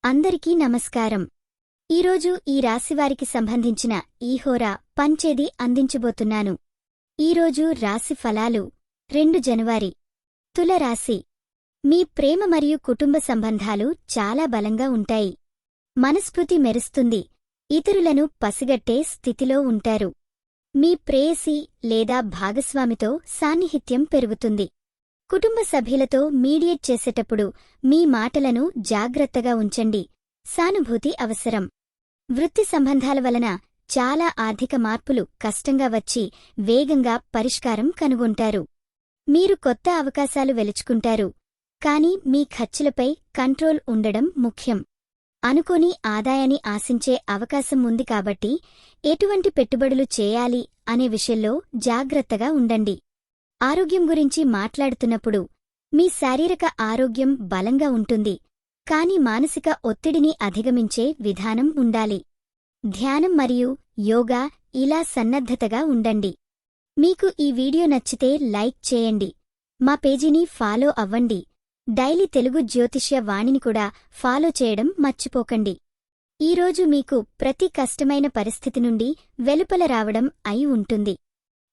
అందరికీ నమస్కారం. ఈరోజు ఈ రాశివారికి సంబంధించిన ఈ హోరా పంచేది అందించబోతున్నాను. ఈరోజు రాశి ఫలాలు 2 జనవరి. తుల రాశి. మీ ప్రేమ మరియు కుటుంబ సంబంధాలు చాలా బలంగా ఉంటాయి. మనస్ఫృతి మెరుస్తుంది. ఇతరులను పసిగట్టే స్థితిలో ఉంటారు. మీ ప్రేయసి లేదా భాగస్వామితో సాన్నిహిత్యం పెరుగుతుంది. కుటుంబ సభ్యులతో మీడియేట్ చేసేటప్పుడు మీ మాటలను జాగ్రత్తగా ఉంచండి. సానుభూతి అవసరం. వృత్తి సంబంధాల వలన చాలా ఆర్థిక మార్పులు కష్టంగా వచ్చి వేగంగా పరిష్కారం కనుగొంటారు. మీరు కొత్త అవకాశాలు వెలుచుకుంటారు. కాని మీ ఖర్చులపై కంట్రోల్ ఉండడం ముఖ్యం. అనుకోని ఆదాయాన్ని ఆశించే అవకాశం ఉంది కాబట్టి ఎటువంటి పెట్టుబడులు చేయాలి అనే విషయంలో జాగ్రత్తగా ఉండండి. ఆరోగ్యం గురించి మాట్లాడుతున్నప్పుడు మీ శారీరక ఆరోగ్యం బలంగా ఉంటుంది. కాని మానసిక ఒత్తిడిని అధిగమించే విధానం ఉండాలి. ధ్యానం మరియు యోగా ఇలా సన్నద్ధతగా ఉండండి. మీకు ఈ వీడియో నచ్చితే లైక్ చేయండి. మా పేజీని ఫాలో అవ్వండి. డైలీ తెలుగు జ్యోతిష్య వాణిని కూడా ఫాలో చేయడం మర్చిపోకండి. ఈరోజు మీకు ప్రతి కష్టమైన పరిస్థితి నుండి వెలుపల రావడం అయి ఉంటుంది.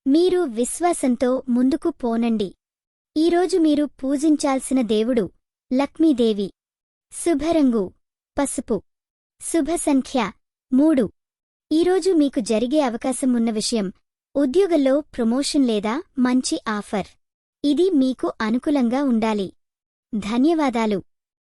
మీరు విశ్వాసంతో ముందుకు పోనండి. ఈరోజు మీరు పూజించాల్సిన దేవుడు లక్ష్మీదేవి. శుభరంగు పసుపు. శుభ సంఖ్య 3. ఈరోజు మీకు జరిగే అవకాశం ఉన్న విషయం ఉద్యోగంలో ప్రమోషన్ లేదా మంచి ఆఫర్. ఇది మీకు అనుకూలంగా ఉండాలి. ధన్యవాదాలు.